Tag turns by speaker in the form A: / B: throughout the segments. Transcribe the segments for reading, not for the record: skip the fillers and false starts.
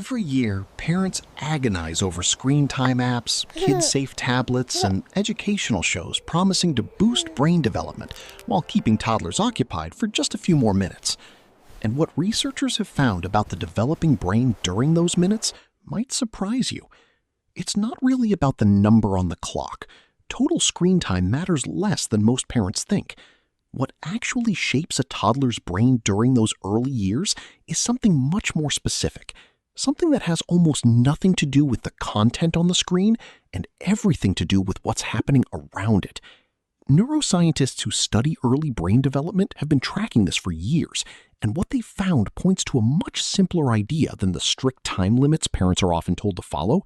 A: Every year, parents agonize over screen time apps, kid-safe tablets, and educational shows promising to boost brain development while keeping toddlers occupied for just a few more minutes. And what researchers have found about the developing brain during those minutes might surprise you. It's not really about the number on the clock. Total screen time matters less than most parents think. What actually shapes a toddler's brain during those early years is something much more specific. Something that has almost nothing to do with the content on the screen and everything to do with what's happening around it. Neuroscientists who study early brain development have been tracking this for years, and what they found points to a much simpler idea than the strict time limits parents are often told to follow.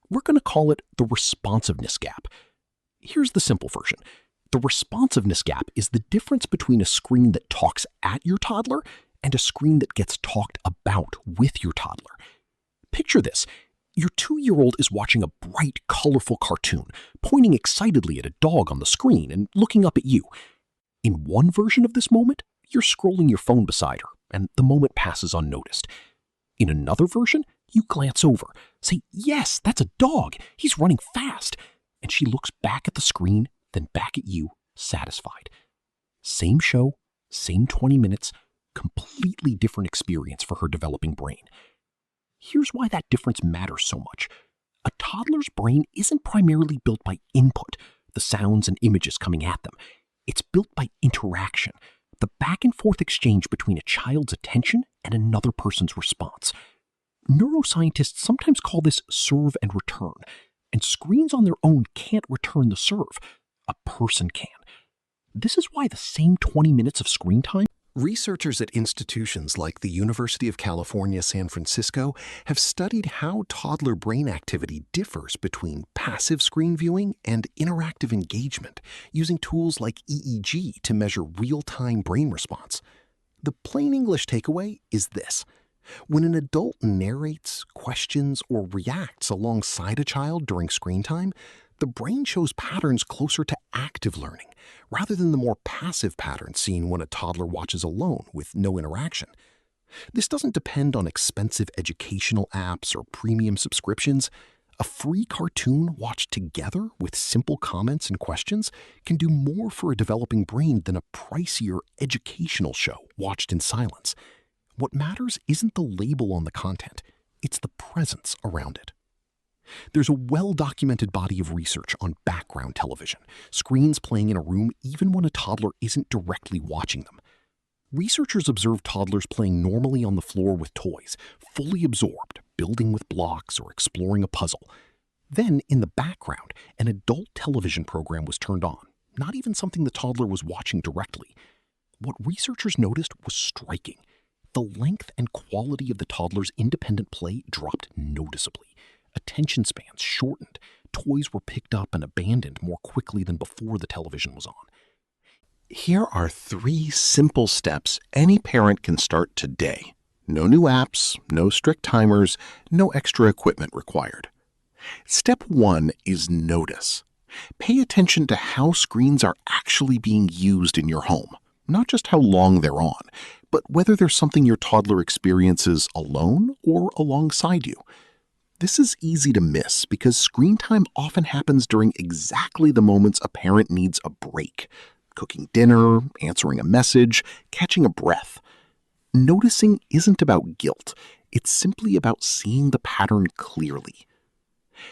A: We're going to call it the responsiveness gap. Here's the simple version. The responsiveness gap is the difference between a screen that talks at your toddler and a screen that gets talked about with your toddler. Picture this. Your 2-year-old is watching a bright, colorful cartoon, pointing excitedly at a dog on the screen and looking up at you. In one version of this moment, you're scrolling your phone beside her, and the moment passes unnoticed. In another version, you glance over, say, "Yes, that's a dog. He's running fast." And she looks back at the screen, then back at you, satisfied. Same show, same 20 minutes, completely different experience for her developing brain. Here's why that difference matters so much. A toddler's brain isn't primarily built by input, the sounds and images coming at them. It's built by interaction, the back and forth exchange between a child's attention and another person's response. Neuroscientists sometimes call this serve and return, and screens on their own can't return the serve. A person can. This is why the same 20 minutes of screen time. Researchers at institutions like the University of California, San Francisco have studied how toddler brain activity differs between passive screen viewing and interactive engagement, using tools like EEG to measure real-time brain response. The plain English takeaway is this. When an adult narrates, questions, or reacts alongside a child during screen time, the brain shows patterns closer to active learning, rather than the more passive patterns seen when a toddler watches alone with no interaction. This doesn't depend on expensive educational apps or premium subscriptions. A free cartoon watched together with simple comments and questions can do more for a developing brain than a pricier educational show watched in silence. What matters isn't the label on the content, it's the presence around it. There's a well-documented body of research on background television, screens playing in a room even when a toddler isn't directly watching them. Researchers observed toddlers playing normally on the floor with toys, fully absorbed, building with blocks or exploring a puzzle. Then, in the background, an adult television program was turned on, not even something the toddler was watching directly. What researchers noticed was striking. The length and quality of the toddler's independent play dropped noticeably. Attention spans shortened, toys were picked up and abandoned more quickly than before the television was on. Here are 3 simple steps any parent can start today. No new apps, no strict timers, no extra equipment required. Step 1 is notice. Pay attention to how screens are actually being used in your home, not just how long they're on, but whether there's something your toddler experiences alone or alongside you. This is easy to miss because screen time often happens during exactly the moments a parent needs a break. Cooking dinner, answering a message, catching a breath. Noticing isn't about guilt. It's simply about seeing the pattern clearly.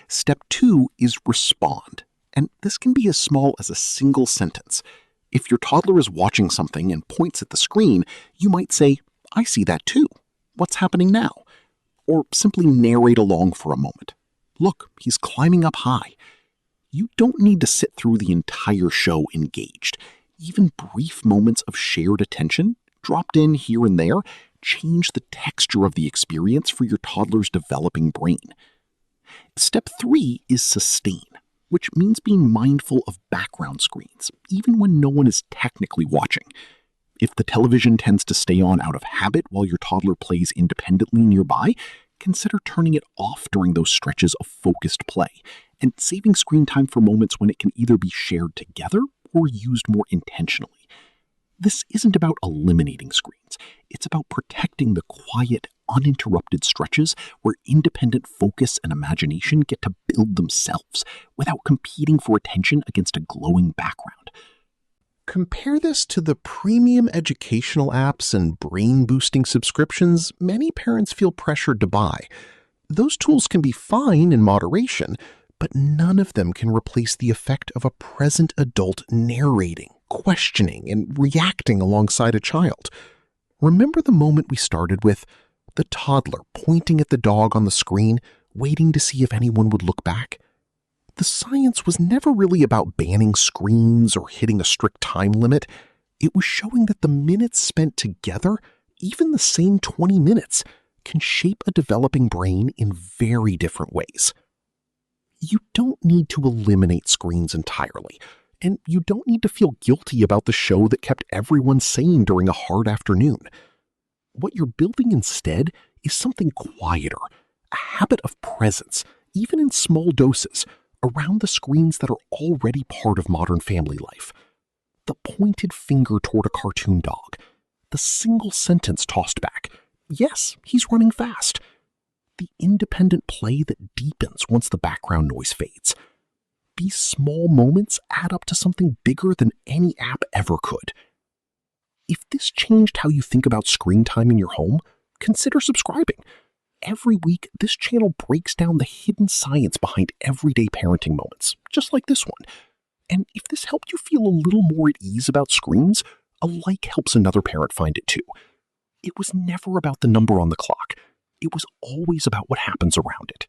A: Step 2 is respond, and this can be as small as a single sentence. If your toddler is watching something and points at the screen, you might say, "I see that too. What's happening now?" Or simply narrate along for a moment. "Look, he's climbing up high." You don't need to sit through the entire show engaged. Even brief moments of shared attention, dropped in here and there, change the texture of the experience for your toddler's developing brain. Step 3 is sustain, which means being mindful of background screens, even when no one is technically watching. If the television tends to stay on out of habit while your toddler plays independently nearby, consider turning it off during those stretches of focused play and saving screen time for moments when it can either be shared together or used more intentionally. This isn't about eliminating screens. It's about protecting the quiet, uninterrupted stretches where independent focus and imagination get to build themselves without competing for attention against a glowing background. Compare this to the premium educational apps and brain-boosting subscriptions many parents feel pressured to buy. Those tools can be fine in moderation, but none of them can replace the effect of a present adult narrating, questioning, and reacting alongside a child. Remember the moment we started with? The toddler pointing at the dog on the screen, waiting to see if anyone would look back? The science was never really about banning screens or hitting a strict time limit. It was showing that the minutes spent together, even the same 20 minutes, can shape a developing brain in very different ways. You don't need to eliminate screens entirely, and you don't need to feel guilty about the show that kept everyone sane during a hard afternoon. What you're building instead is something quieter, a habit of presence, even in small doses, around the screens that are already part of modern family life. The pointed finger toward a cartoon dog, the single sentence tossed back, "Yes, he's running fast." The independent play that deepens once the background noise fades. These small moments add up to something bigger than any app ever could. If this changed how you think about screen time in your home, consider subscribing. Every week, this channel breaks down the hidden science behind everyday parenting moments, just like this one. And if this helped you feel a little more at ease about screens, a like helps another parent find it too. It was never about the number on the clock. It was always about what happens around it.